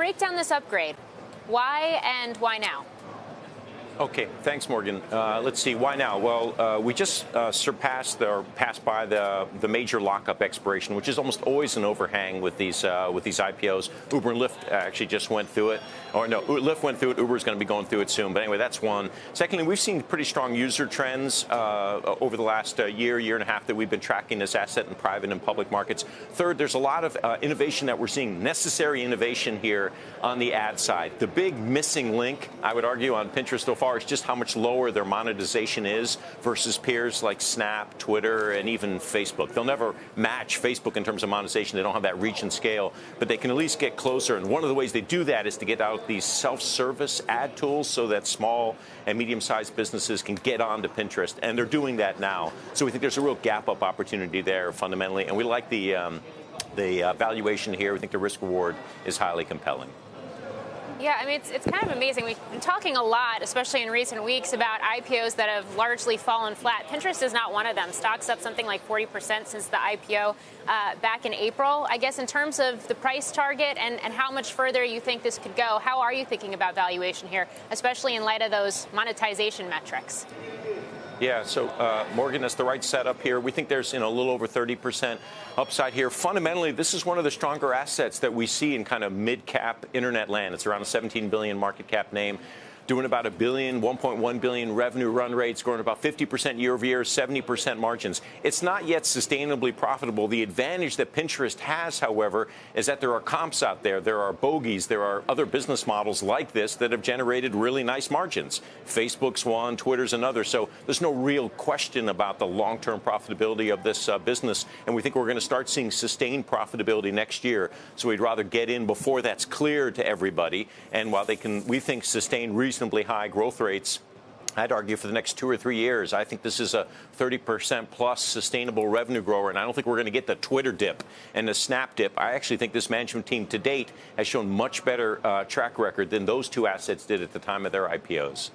break down this upgrade. Why and why now? Okay, thanks, Morgan. Let's see, why now? Well, we just surpassed or passed by the major lockup expiration, which is almost always an overhang with these IPOs. Uber and Lyft actually just went through it. Or no, Lyft went through it. Uber's going to be going through it soon. But anyway, that's one. Secondly, we've seen pretty strong user trends over the last year and a half that we've been tracking this asset in private and public markets. Third, there's a lot of innovation that we're seeing, necessary innovation here on the ad side. The big missing link, I would argue, on Pinterest so far is just how much lower their monetization is versus peers like Snap, Twitter, and even Facebook. They'll never match Facebook in terms of monetization. They don't have that reach and scale, but they can at least get closer. And one of the ways they do that is to get out these self-service ad tools so that small and medium-sized businesses can get onto Pinterest, and they're doing that now. So we think there's a real gap-up opportunity there fundamentally, and we like the valuation here. We think the risk-reward is highly compelling. Yeah, I mean, it's kind of amazing. We've been talking a lot, especially in recent weeks, about IPOs that have largely fallen flat. Pinterest is not one of them. Stock's up something like 40% since the IPO back in April. I guess in terms of the price target and how much further you think this could go, how are you thinking about valuation here, especially in light of those monetization metrics? Yeah, so Morgan, that's the right setup here. We think there's a little over 30% upside here. Fundamentally, this is one of the stronger assets that we see in kind of mid-cap internet land. It's around a 17 billion market cap name, doing about $1 billion, 1.1 billion revenue run rates, growing about 50% year over year, 70% margins. It's not yet sustainably profitable. The advantage that Pinterest has, however, is that there are comps out there. There are bogeys. There are other business models like this that have generated really nice margins. Facebook's one, Twitter's another. So there's no real question about the long-term profitability of this business. And we think we're going to start seeing sustained profitability next year. So we'd rather get in before that's clear to everybody. And while they can, we think, sustain reasonably high growth rates, I'd argue for the next 2 or 3 years, I think this is a 30% plus sustainable revenue grower, and I don't think we're going to get the Twitter dip and the Snap dip. I actually think this management team to date has shown much better track record than those two assets did at the time of their IPOs.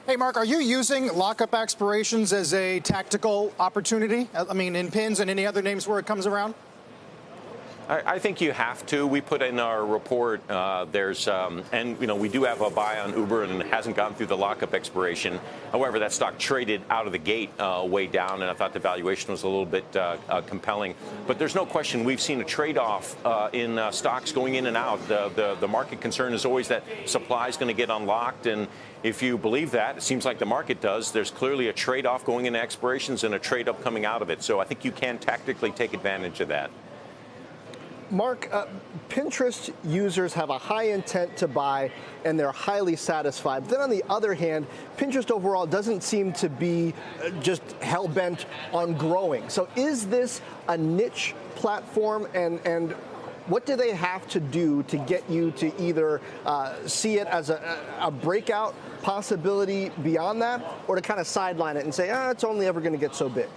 Hey, Mark, are you using lockup expirations as a tactical opportunity? I mean, in pins and any other names where it comes around? I think you have to. We put in our report, and we do have a buy on Uber, and it hasn't gone through the lockup expiration. However, that stock traded out of the gate way down, and I thought the valuation was a little bit compelling. But there's no question we've seen a trade-off in stocks going in and out. The market concern is always that supply is going to get unlocked, and if you believe that, it seems like the market does, there's clearly a trade-off going into expirations and a trade-up coming out of it. So I think you can tactically take advantage of that. Mark, Pinterest users have a high intent to buy, and they're highly satisfied. But then on the other hand, Pinterest overall doesn't seem to be just hell-bent on growing. So is this a niche platform, and what do they have to do to get you to either see it as a breakout possibility beyond that, or to kind of sideline it and say, it's only ever going to get so big?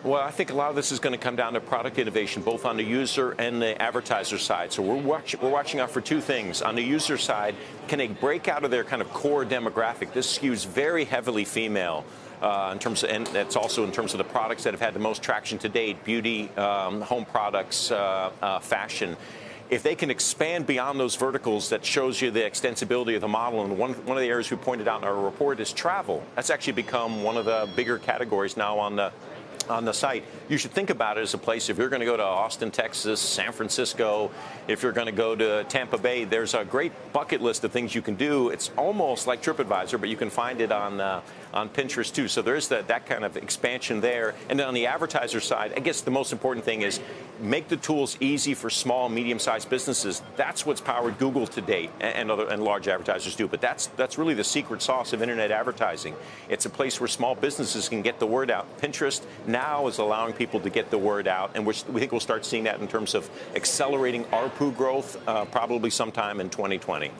Well, I think a lot of this is going to come down to product innovation, both on the user and the advertiser side. So we're watching out for two things. On the user side, can they break out of their kind of core demographic? This skews very heavily female. In terms of, and that's also in terms of the products that have had the most traction to date: beauty, home products, fashion. If they can expand beyond those verticals, that shows you the extensibility of the model. And one of the areas we pointed out in our report is travel. That's actually become one of the bigger categories now on the site. You should think about it as a place, if you're going to go to Austin, Texas, San Francisco, if you're going to go to Tampa Bay, there's a great bucket list of things you can do. It's almost like TripAdvisor, but you can find it on Pinterest too. So there's that kind of expansion there. And then on the advertiser side, I guess the most important thing is make the tools easy for small, medium-sized businesses. That's what's powered Google to date, and large advertisers do. But that's really the secret sauce of internet advertising. It's a place where small businesses can get the word out. Pinterest now is allowing people to get the word out, and we think we'll start seeing that in terms of accelerating ARPU growth probably sometime in 2020.